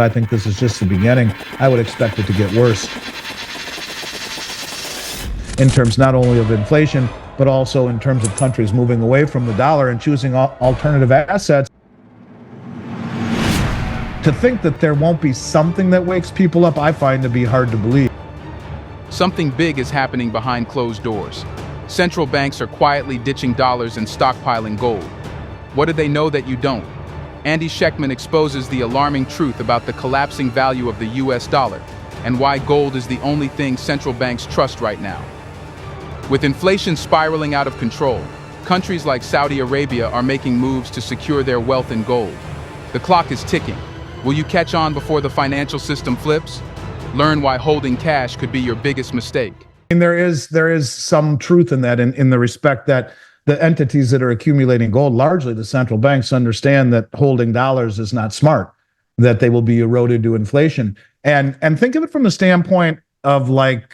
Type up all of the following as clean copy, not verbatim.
I think this is just the beginning. I would expect it to get worse in terms not only of inflation, but also in terms of countries moving away from the dollar and choosing alternative assets. To think that there won't be something that wakes people up, I find to be hard to believe. Something big is happening behind closed doors. Central banks are quietly ditching dollars and stockpiling gold. What do they know that you don't? Andy Schectman exposes the alarming truth about the collapsing value of the US dollar and why gold is the only thing central banks trust right now. With inflation spiraling out of control, countries like Saudi Arabia are making moves to secure their wealth in gold. The clock is ticking. Will you catch on before the financial system flips? Learn why holding cash could be your biggest mistake. And there is some truth in that, in the respect that the entities that are accumulating gold, largely the central banks, understand that holding dollars is not smart, that they will be eroded to inflation. And think of it from the standpoint of like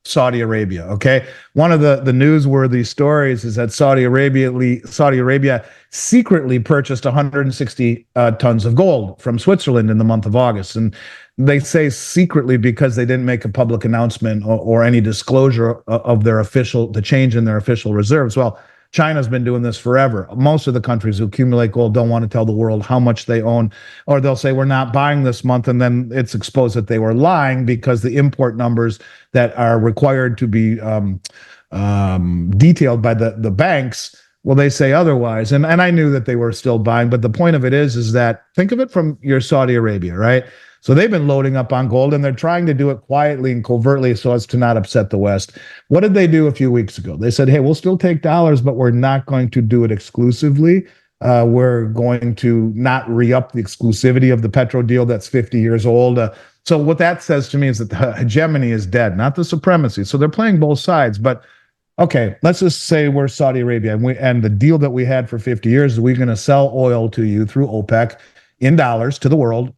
Saudi Arabia, okay? One of the newsworthy stories is that Saudi Arabia secretly purchased 160 tons of gold from Switzerland in the month of August. And they say secretly because they didn't make a public announcement or any disclosure of the change in their official reserves. Well, China's been doing this forever. Most of the countries who accumulate gold don't want to tell the world how much they own, or they'll say, we're not buying this month, and then it's exposed that they were lying because the import numbers that are required to be detailed by the banks, well, they say otherwise. And I knew that they were still buying, but the point of it is that think of it from your Saudi Arabia, right? So they've been loading up on gold, and they're trying to do it quietly and covertly so as to not upset the West. What did they do a few weeks ago? They said, hey, we'll still take dollars, but we're not going to do it exclusively. We're going to not re-up the exclusivity of the petro deal that's 50 years old. So what that says to me is that the hegemony is dead, not the supremacy. So they're playing both sides. But okay, let's just say we're Saudi Arabia, and the deal that we had for 50 years is we're going to sell oil to you through OPEC in dollars to the world.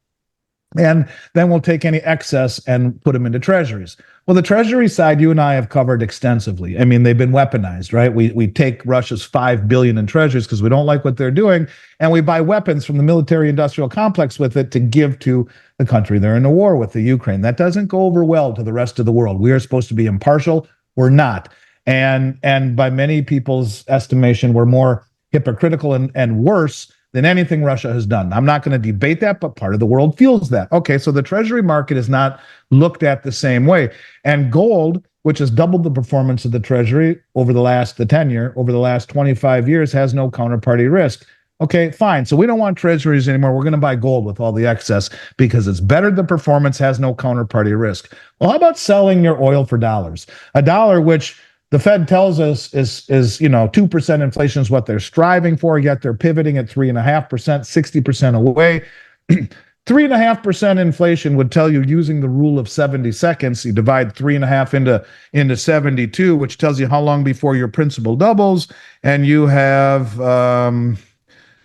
And then we'll take any excess and put them into treasuries. Well, the treasury side, you and I have covered extensively. I mean, they've been weaponized, right? We take Russia's $5 billion in treasuries because we don't like what they're doing, and we buy weapons from the military-industrial complex with it to give to the country they're in a war with, the Ukraine. That doesn't go over well to the rest of the world. We are supposed to be impartial. We're not. And by many people's estimation, we're more hypocritical and worse than anything Russia has done. I'm not going to debate that, but part of the world feels that. Okay, so the treasury market is not looked at the same way. And gold, which has doubled the performance of the treasury over the last 25 years, has no counterparty risk. Okay, fine. So we don't want treasuries anymore. We're going to buy gold with all the excess because it's better. The performance has no counterparty risk. Well, how about selling your oil for dollars? A dollar, which the Fed tells us is 2% inflation is what they're striving for, yet they're pivoting at 3.5%, 60% away. 3.5% inflation would tell you, using the rule of 70 seconds, you divide 3.5 into 72, which tells you how long before your principal doubles, and you have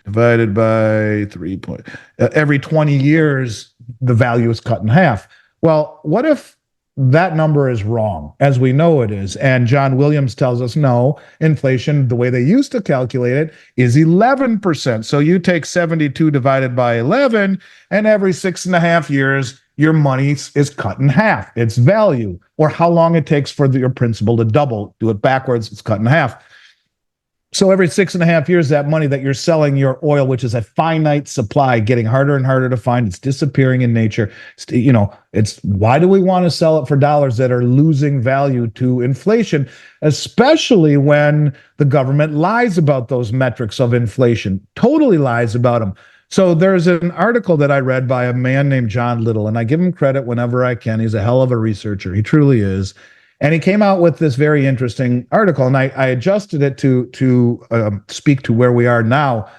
divided by every 20 years, the value is cut in half. Well, what if that number is wrong, as we know it is? And John Williams tells us, no, inflation, the way they used to calculate it, is 11%. So you take 72 divided by 11, and every 6.5 years, your money is cut in half, its value, or how long it takes for your principal to double. Do it backwards, it's cut in half. So every 6.5 years, that money that you're selling your oil, which is a finite supply, getting harder and harder to find, it's disappearing in nature. It's why do we want to sell it for dollars that are losing value to inflation, especially when the government lies about those metrics of inflation, totally lies about them. So there's an article that I read by a man named John Little, and I give him credit whenever I can. He's a hell of a researcher. He truly is. And he came out with this very interesting article, and I adjusted it to speak to where we are now.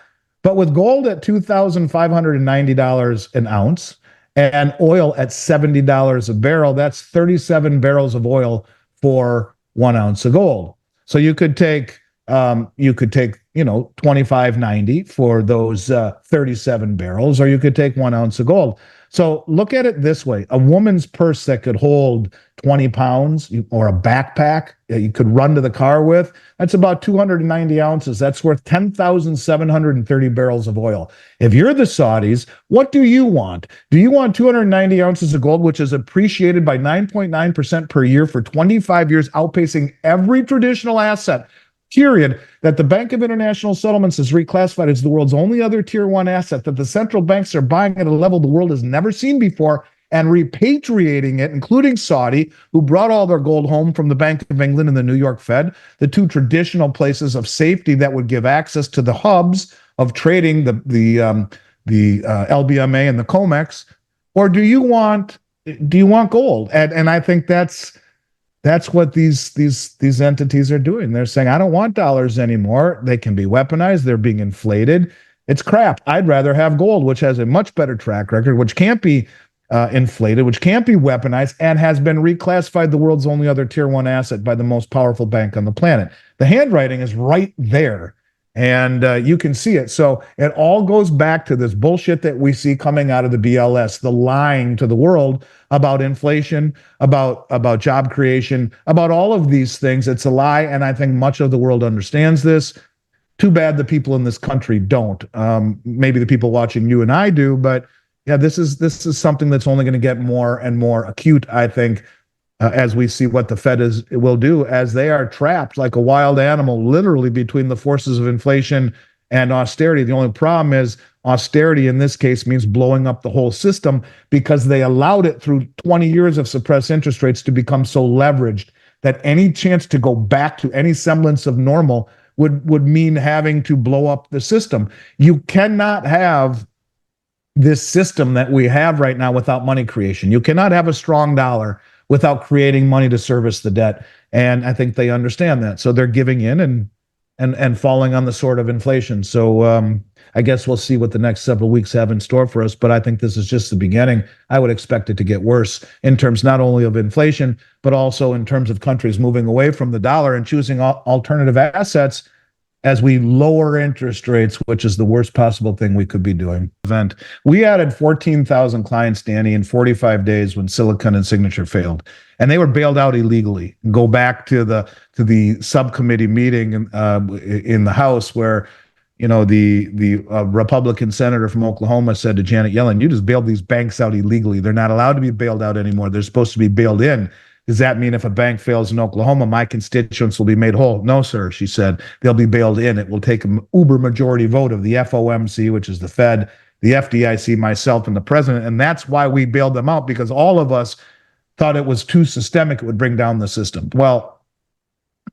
But with gold at $2,590 an ounce and oil at $70 a barrel, that's 37 barrels of oil for 1 ounce of gold. So you could take $25.90 for those 37 barrels, or you could take 1 ounce of gold. So look at it this way: a woman's purse that could hold 20 pounds or a backpack you could run to the car with, that's about 290 ounces. That's worth 10,730 barrels of oil. If you're the Saudis, what do you want? Do you want 290 ounces of gold, which is appreciated by 9.9% per year for 25 years, outpacing every traditional asset, period, that the Bank of International Settlements has reclassified as the world's only other tier one asset, that the central banks are buying at a level the world has never seen before and repatriating it, including Saudi, who brought all their gold home from the Bank of England and the New York Fed, the two traditional places of safety that would give access to the hubs of trading, the LBMA and the COMEX? Or do you want gold? And I think that's what these entities are doing. They're saying, I don't want dollars anymore. They can be weaponized. They're being inflated. It's crap. I'd rather have gold, which has a much better track record, which can't be inflated, which can't be weaponized, and has been reclassified the world's only other tier one asset by the most powerful bank on the planet. The handwriting is right there, and you can see it. So it all goes back to this bullshit that we see coming out of the BLS, the lying to the world about inflation, about job creation, about all of these things. It's a lie, and I think much of the world understands this. Too bad the people in this country don't. Maybe the people watching you and I do, but yeah, this is something that's only going to get more and more acute, I think, as we see what the Fed will do, as they are trapped like a wild animal, literally between the forces of inflation and austerity. The only problem is austerity in this case means blowing up the whole system, because they allowed it through 20 years of suppressed interest rates to become so leveraged that any chance to go back to any semblance of normal would mean having to blow up the system. You cannot have this system that we have right now without money creation. You cannot have a strong dollar without creating money to service the debt. And I think they understand that. So they're giving in and falling on the sword of inflation. So I guess we'll see what the next several weeks have in store for us. But I think this is just the beginning. I would expect it to get worse in terms not only of inflation, but also in terms of countries moving away from the dollar and choosing alternative assets as we lower interest rates, which is the worst possible thing we could be doing. We added 14,000 clients, Danny, in 45 days when Silicon and Signature failed, and they were bailed out illegally. Go back to the subcommittee meeting in the House where, you know, the Republican senator from Oklahoma said to Janet Yellen, "You just bailed these banks out illegally. They're not allowed to be bailed out anymore. They're supposed to be bailed in. Does that mean if a bank fails in Oklahoma, my constituents will be made whole?" "No, sir," she said. "They'll be bailed in. It will take an uber majority vote of the FOMC, which is the Fed, the FDIC, myself, and the president. And that's why we bailed them out, because all of us thought it was too systemic. It would bring down the system." Well,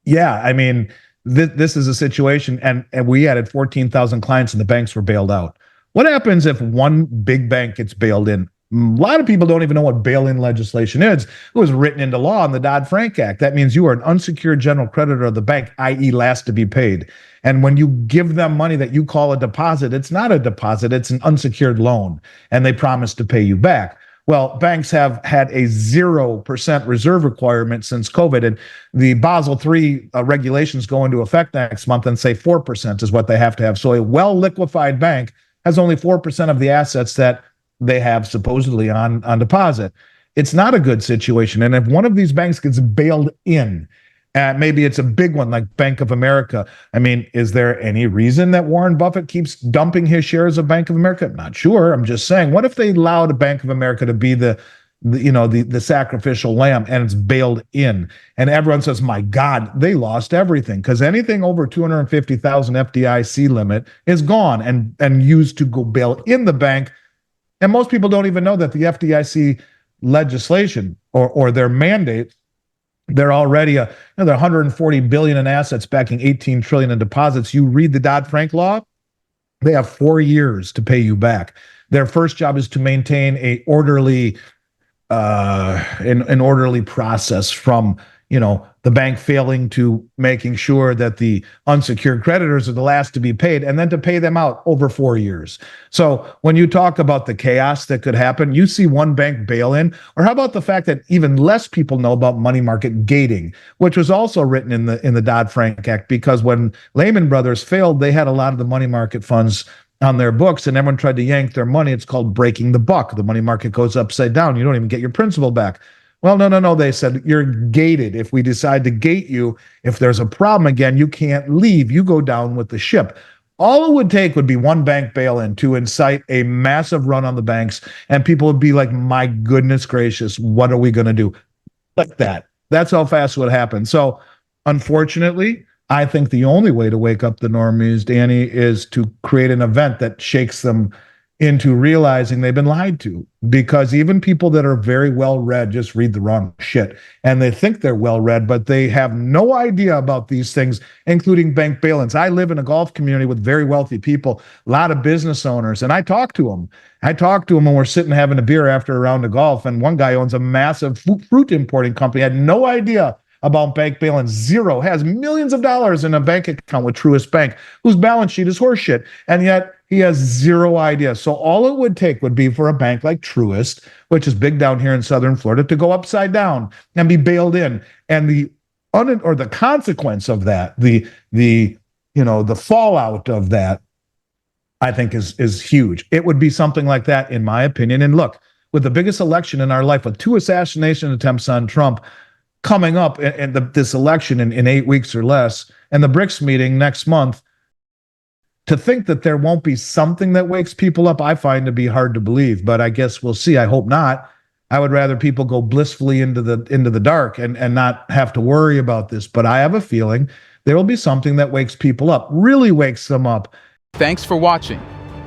yeah, I mean, this is a situation, and we added 14,000 clients and the banks were bailed out. What happens if one big bank gets bailed in? A lot of people don't even know what bail-in legislation is. It was written into law in the Dodd-Frank Act. That means you are an unsecured general creditor of the bank, i.e. last to be paid. And when you give them money that you call a deposit, it's not a deposit, it's an unsecured loan, and they promise to pay you back. Well, banks have had a 0% reserve requirement since COVID, and the Basel III regulations go into effect next month and say 4% is what they have to have. So a well-liquefied bank has only 4% of the assets that they have supposedly on deposit. It's not a good situation. And if one of these banks gets bailed in, maybe it's a big one like Bank of America. I mean, is there any reason that Warren Buffett keeps dumping his shares of Bank of America? I'm not sure. I'm just saying, what if they allowed Bank of America to be the sacrificial lamb, and it's bailed in, and everyone says, my God, they lost everything, because anything over 250,000 FDIC limit is gone and used to go bail in the bank. And most people don't even know that the FDIC legislation or their mandate, they're already they're 140 billion in assets backing 18 trillion in deposits. You read the Dodd-Frank law, they have 4 years to pay you back. Their first job is to maintain an orderly process from, the bank failing to making sure that the unsecured creditors are the last to be paid, and then to pay them out over 4 years. So when you talk about the chaos that could happen, you see one bank bail in, or how about the fact that even less people know about money market gating, which was also written in the Dodd-Frank Act, because when Lehman Brothers failed, they had a lot of the money market funds on their books and everyone tried to yank their money. It's called breaking the buck. The money market goes upside down. You don't even get your principal back. Well, no. They said, you're gated. If we decide to gate you, if there's a problem again, you can't leave. You go down with the ship. All it would take would be one bank bail-in to incite a massive run on the banks, and people would be like, my goodness gracious, what are we going to do? Like that. That's how fast it would happen. So, unfortunately, I think the only way to wake up the normies, Danny, is to create an event that shakes them into realizing they've been lied to. Because even people that are very well read just read the wrong shit. And they think they're well read, but they have no idea about these things, including bank bail-ins. I live in a golf community with very wealthy people, a lot of business owners, and I talk to them. When we're sitting having a beer after a round of golf, and one guy owns a massive fruit importing company, had no idea about bank bail-ins. Zero, has millions of dollars in a bank account with Truist Bank, whose balance sheet is horseshit. And yet he has zero idea. So all it would take would be for a bank like Truist, which is big down here in Southern Florida, to go upside down and be bailed in. And the consequence of that, the fallout of that, I think is huge. It would be something like that, in my opinion. And look, with the biggest election in our life, with 2 assassination attempts on Trump coming up in this election in 8 weeks or less, and the BRICS meeting next month, to think that there won't be something that wakes people up, I find to be hard to believe. But I guess we'll see. I hope not. I would rather people go blissfully into the dark and not have to worry about this. But I have a feeling there will be something that wakes people up, really wakes them up. Thanks for watching.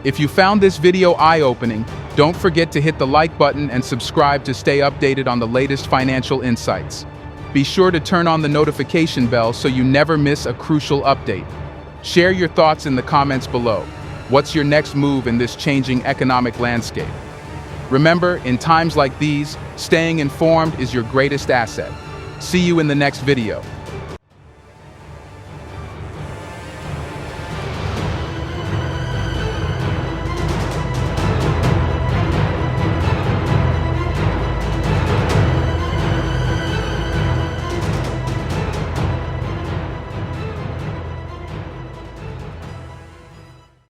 If you found this video eye-opening, don't forget to hit the like button and subscribe to stay updated on the latest financial insights. Be sure to turn on the notification bell so you never miss a crucial update. Share your thoughts in the comments below. What's your next move in this changing economic landscape? Remember, in times like these, staying informed is your greatest asset. See you in the next video.